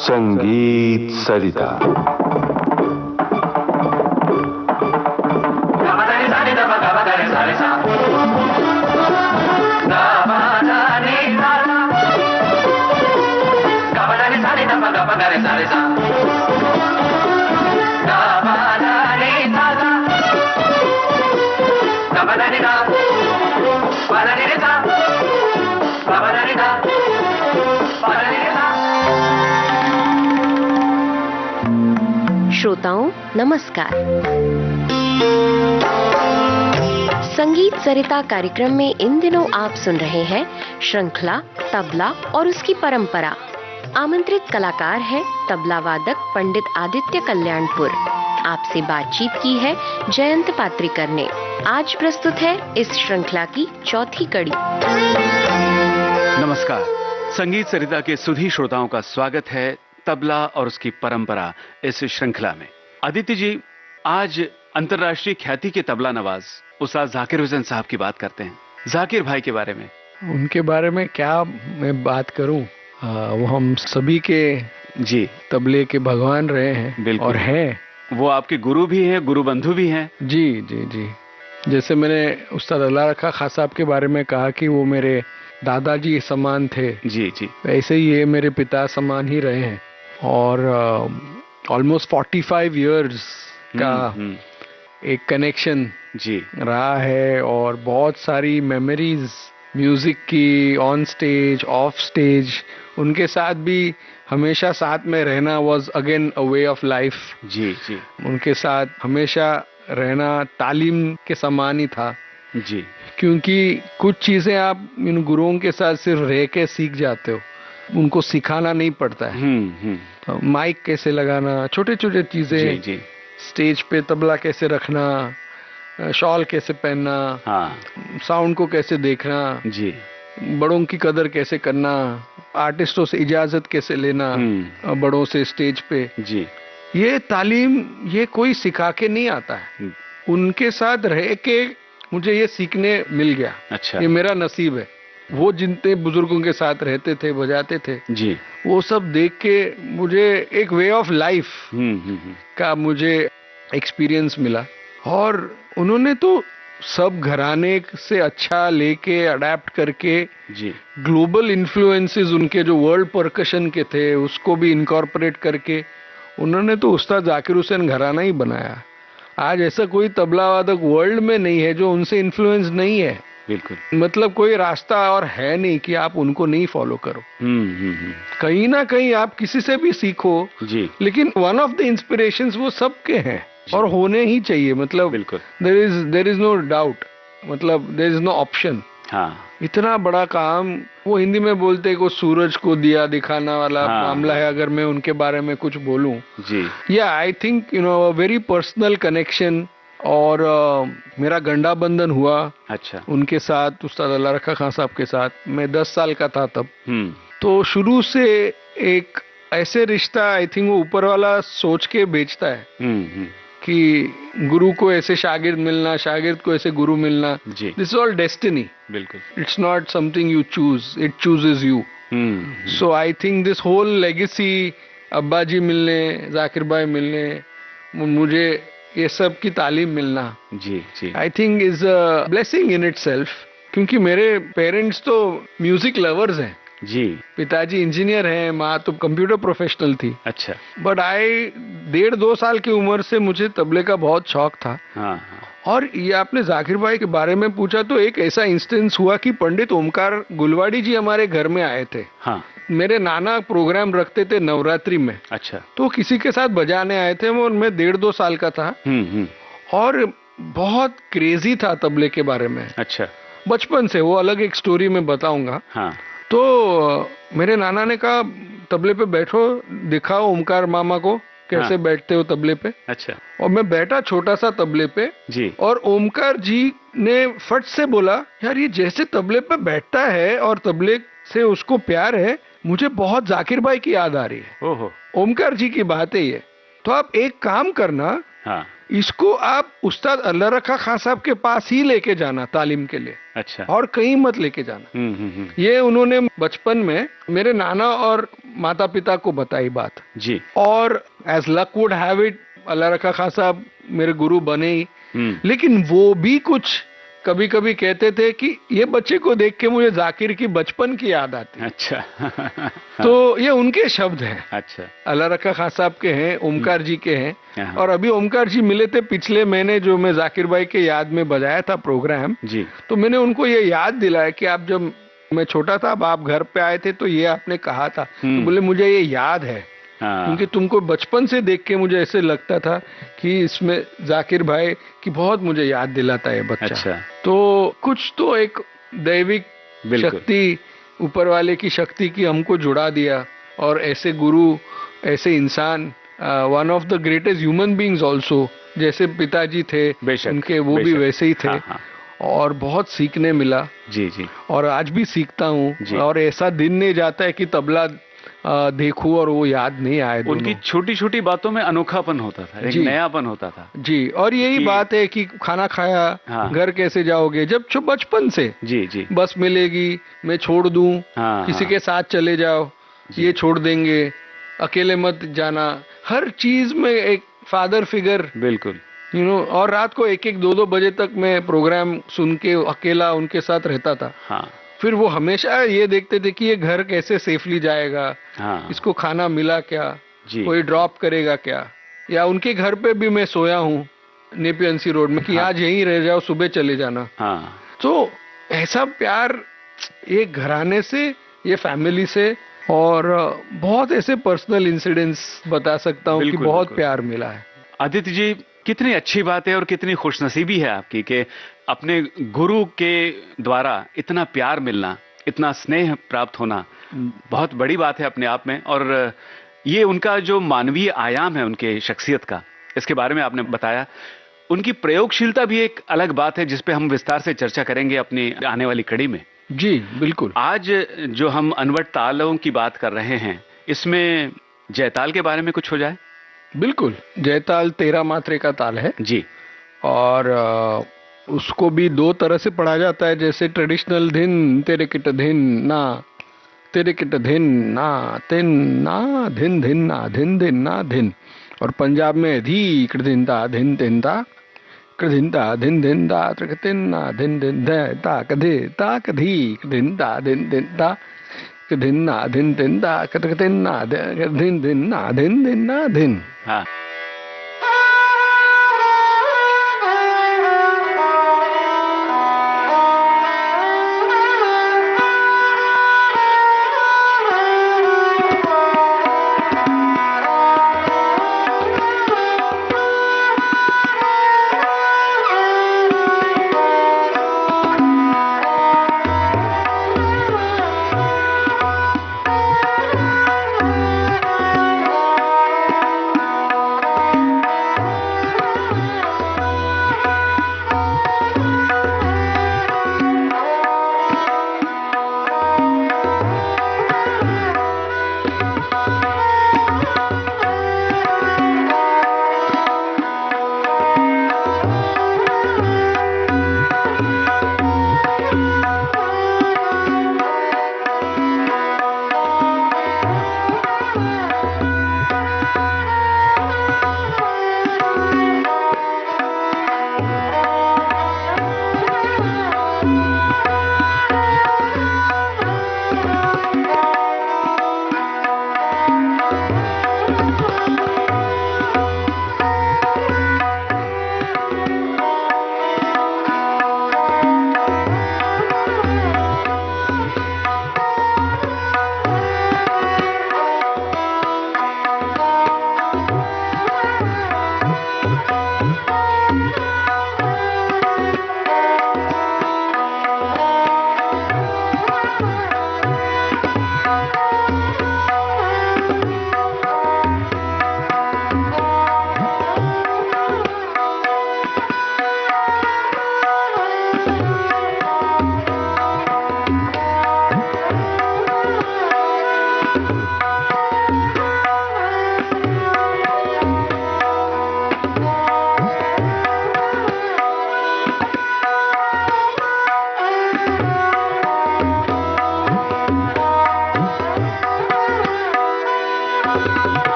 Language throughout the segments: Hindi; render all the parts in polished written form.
संगीत सरिता। श्रोताओं नमस्कार। संगीत सरिता कार्यक्रम में इन दिनों आप सुन रहे हैं श्रृंखला तबला और उसकी परंपरा। आमंत्रित कलाकार है तबला वादक पंडित आदित्य कल्याणपुर। आपसे बातचीत की है जयंत पात्रिकर ने। आज प्रस्तुत है इस श्रृंखला की चौथी कड़ी। नमस्कार। संगीत सरिता के सुधी श्रोताओं का स्वागत है तबला और उसकी परंपरा इस श्रृंखला में। आदित्य जी, आज अंतर्राष्ट्रीय ख्याति के तबला नवाज उस्ताद जाकिर हुसैन साहब की बात करते हैं। जाकिर भाई के बारे में, उनके बारे में क्या मैं बात करूं। वो हम सभी के जी तबले के भगवान रहे हैं और हैं। वो आपके गुरु भी हैं, गुरु बंधु भी हैं। जी जी जी। जैसे मैंने उस्ताद अल्लाह रखा खां साहब के बारे में कहा कि वो मेरे दादाजी समान थे, जी जी, वैसे ही ये मेरे पिता समान ही रहे हैं। और ऑलमोस्ट 45 इयर्स का एक कनेक्शन जी रहा है और बहुत सारी मेमोरीज म्यूजिक की, ऑन स्टेज ऑफ स्टेज। उनके साथ भी हमेशा साथ में रहना was again a way of life. जी जी, उनके साथ हमेशा रहना तालीम के समान ही था जी, क्योंकि कुछ चीजें आप इन गुरुओं के साथ सिर्फ रह के सीख जाते हो, उनको सिखाना नहीं पड़ता है। माइक कैसे लगाना, छोटे छोटे चीजें, जी जी, स्टेज पे तबला कैसे रखना, शॉल कैसे पहनना, हाँ, साउंड को कैसे देखना, जी, बड़ों की कदर कैसे करना, आर्टिस्टों से इजाजत कैसे लेना, बड़ों से स्टेज पे। जी, ये तालीम ये कोई सिखा के नहीं आता है, उनके साथ रह के मुझे ये सीखने मिल गया। अच्छा, ये मेरा नसीब है। वो जितने बुजुर्गों के साथ रहते थे, बजाते थे, जी, वो सब देख के मुझे एक वे ऑफ लाइफ का मुझे एक्सपीरियंस मिला। और उन्होंने तो सब घराने से अच्छा लेके अडेप्ट करके जी, ग्लोबल इन्फ्लुएंसेस उनके जो वर्ल्ड परकशन के थे उसको भी इनकॉर्पोरेट करके उन्होंने तो उस्ताद जाकिर हुसैन घराना ही बनाया। आज ऐसा कोई तबला वादक वर्ल्ड में नहीं है जो उनसे इन्फ्लुएंस नहीं है। बिल्कुल। मतलब कोई रास्ता और है नहीं कि आप उनको नहीं फॉलो करो। कहीं ना कहीं आप किसी से भी सीखो जी, लेकिन वन ऑफ द इंस्पिरेशंस वो सबके हैं और होने ही चाहिए। मतलब बिल्कुल, देयर इज नो डाउट, मतलब देयर इज नो ऑप्शन। हाँ, इतना बड़ा काम वो हिंदी में बोलते हैं, को सूरज को दिया दिखाना वाला मामला है। अगर मैं उनके बारे में कुछ बोलूं, जी, या I think a very personal connection. और मेरा गंडा बंधन हुआ अच्छा, उनके साथ, उस्ताद अल्लाह रखा खां साहब के साथ। मैं 10 साल का था तब। तो शुरू से एक ऐसे रिश्ता, आई थिंक वो ऊपर वाला सोच के भेजता है कि गुरु को ऐसे शागिर्द मिलना, शागिर्द को ऐसे गुरु मिलना। This is all destiny. बिल्कुल, it's not something you choose, it chooses you. So I think this whole legacy, अब्बा जी मिलने, जाकिर भाई मिलने, मुझे ये सब की तालीम मिलना, जी जी, I think is a blessing in itself. क्योंकि मेरे पेरेंट्स तो म्यूजिक लवर्स हैं। जी, पिताजी इंजीनियर हैं, माँ तो कंप्यूटर प्रोफेशनल थी। अच्छा, बट 1.5-2 साल की उम्र से मुझे तबले का बहुत शौक था। हाँ, और ये आपने जाकिर भाई के बारे में पूछा तो एक ऐसा इंस्टेंस हुआ कि पंडित ओमकार गुलवाड़ी जी हमारे घर में आए थे। हाँ, मेरे नाना प्रोग्राम रखते थे नवरात्रि में। अच्छा, तो किसी के साथ बजाने आए थे और मैं 1.5-2 साल का था और बहुत क्रेजी था तबले के बारे में। अच्छा, बचपन से, वो अलग एक स्टोरी में बताऊंगा। हाँ, तो मेरे नाना ने कहा तबले पे बैठो, दिखाओ ओमकार मामा को कैसे बैठते हो तबले पे। अच्छा, और मैं बैठा छोटा सा तबले पे जी, और ओमकार जी ने फट से बोला, यार ये जैसे तबले पे बैठता है और तबले से उसको प्यार है, मुझे बहुत जाकिर भाई की याद आ रही है। ओहो, ओमकार जी की बात है ये। तो आप एक काम करना, हाँ, इसको आप उस्ताद अल्लाह रखा खान साहब के पास ही लेके जाना तालीम के लिए, अच्छा, और कहीं मत लेके जाना। ये उन्होंने बचपन में मेरे नाना और माता पिता को बताई बात जी। और as luck would have it Allah Rakha Khan साहब मेरे गुरु बने ही, लेकिन वो भी कुछ कभी कभी कहते थे कि ये बच्चे को देख के मुझे जाकिर की बचपन की याद आती है। अच्छा। तो ये उनके शब्द हैं। अच्छा, अल्लाह रखा खान साहब के हैं, ओमकार जी के हैं। और अभी ओमकार जी मिले थे पिछले महीने, जो मैं जाकिर भाई के याद में बजाया था प्रोग्राम जी। तो मैंने उनको ये याद दिलाया कि आप जब मैं छोटा था, अब आप घर पे आए थे तो ये आपने कहा था। तो बोले मुझे ये याद है, क्योंकि तुमको बचपन से देख के मुझे ऐसे लगता था कि इसमें जाकिर भाई की बहुत मुझे याद दिलाता है बच्चा। अच्छा। तो कुछ तो एक दैविक शक्ति, ऊपर वाले की शक्ति की हमको जुड़ा दिया, और ऐसे गुरु, ऐसे इंसान, one of the greatest human beings also, जैसे पिताजी थे उनके, वो भी वैसे ही थे। और बहुत सीखने मिला जी जी। और आज भी सीखता हूँ, और ऐसा दिन नहीं जाता है कि तबला देखूं और वो याद नहीं आए। उनकी छोटी छोटी बातों में अनोखापन होता था, एक नयापन होता था जी। और यही बात है कि खाना खाया, घर कैसे जाओगे, जब बचपन से जी जी, बस मिलेगी, मैं छोड़ दूं, किसी के साथ चले जाओ, ये छोड़ देंगे, अकेले मत जाना, हर चीज में एक फादर फिगर, बिल्कुल, यू नो। और रात को 1-1, 2-2 बजे तक मैं प्रोग्राम सुन के अकेला उनके साथ रहता था। फिर वो हमेशा ये देखते थे कि ये घर कैसे सेफली जाएगा, इसको खाना मिला क्या, कोई ड्रॉप करेगा क्या, या उनके घर पे भी मैं सोया हूँ नेपियंसी रोड में कि आज यहीं रह जाओ, सुबह चले जाना। तो ऐसा प्यार ये घराने से, ये फैमिली से, और बहुत ऐसे पर्सनल इंसिडेंट्स बता सकता हूँ कि बहुत प्यार मिला है। आदित्य जी, कितनी अच्छी बात है और कितनी खुशनसीबी है आपकी कि अपने गुरु के द्वारा इतना प्यार मिलना, इतना स्नेह प्राप्त होना बहुत बड़ी बात है अपने आप में। और ये उनका जो मानवीय आयाम है उनके शख्सियत का, इसके बारे में आपने बताया। उनकी प्रयोगशीलता भी एक अलग बात है, जिस पे हम विस्तार से चर्चा करेंगे अपनी आने वाली कड़ी में। जी बिल्कुल। आज जो हम अनवट तालों की बात कर रहे हैं, इसमें जयताल के बारे में कुछ हो जाए। बिल्कुल, जयताल 13 मात्रे का ताल है जी, और उसको भी 2 तरह से पढ़ा जाता है, जैसे ट्रेडिशनल धिन तेरे किट धिन ना, तेरे किट धिन ना, तिन ना, धिन धिन ना, धिन धिन ना, धिन। और पंजाब में धी कृधिनता धिन तिनता, कृधिनता धिन धिन दा, त्रिकतिन ना, धिन धिन धा कधे ता कधी, कृधिनता धिन धिन दा, दिन ना दिन दिन दा दिन ना दिन दिन ना दिन दिन ना दिन। हाँ।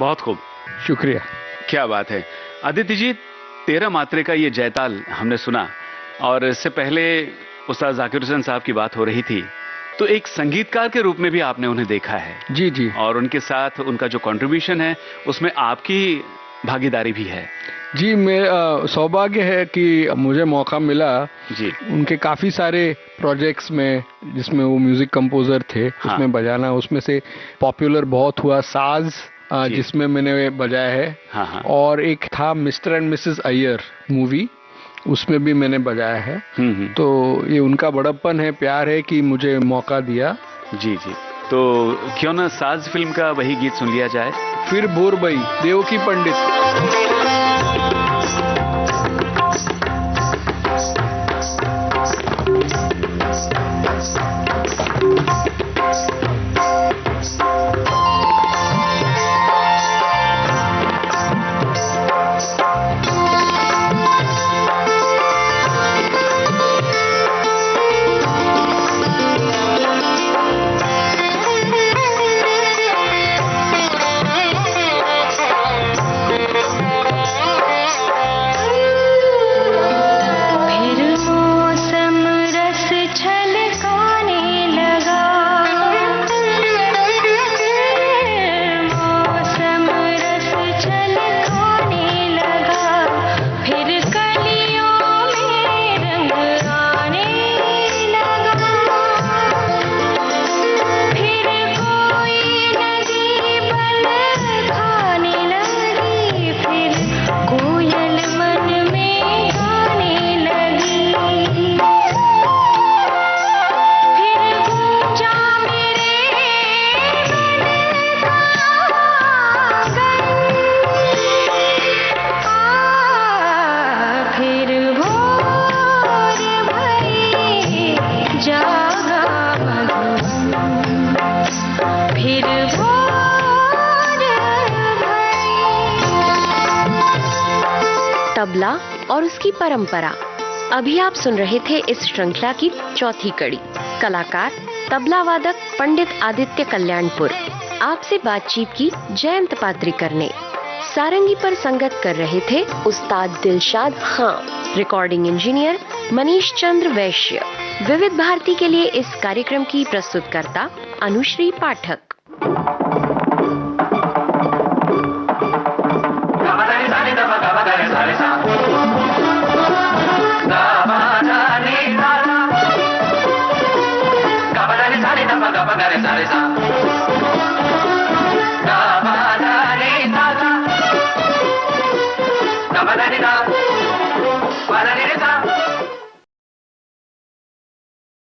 बहुत खूब, शुक्रिया। क्या बात है आदित्य जी। 13 मात्रे का ये जयताल हमने सुना, और इससे पहले उस्ताद जाकिर हुसैन साहब की बात हो रही थी, तो एक संगीतकार के रूप में भी आपने उन्हें देखा है। जी जी। और उनके साथ उनका जो कंट्रीब्यूशन है उसमें आपकी भागीदारी भी है। जी, मैं सौभाग्य है कि मुझे मौका मिला जी उनके काफी सारे प्रोजेक्ट्स में जिसमें वो म्यूजिक कंपोजर थे, हाँ। उसमें बजाना। उसमें से पॉपुलर बहुत हुआ साज, जिसमें मैंने बजाया है। हाँ हाँ। और एक था mister and Mrs Iyer movie, उसमें भी मैंने बजाया है। तो ये उनका बड़प्पन है, प्यार है कि मुझे मौका दिया। जी जी। तो क्यों ना साज फिल्म का वही गीत सुन लिया जाए, फिर भोरबई देवकी पंडित। तबला और उसकी परंपरा। अभी आप सुन रहे थे इस श्रृंखला की चौथी कड़ी। कलाकार तबला वादक पंडित आदित्य कल्याणपुर। आपसे बातचीत की जयंत पात्रीकर ने। सारंगी पर संगत कर रहे थे उस्ताद दिलशाद खां। रिकॉर्डिंग इंजीनियर मनीष चंद्र वैश्य। विविध भारती के लिए इस कार्यक्रम की प्रस्तुतकर्ता अनुश्री पाठक। Sa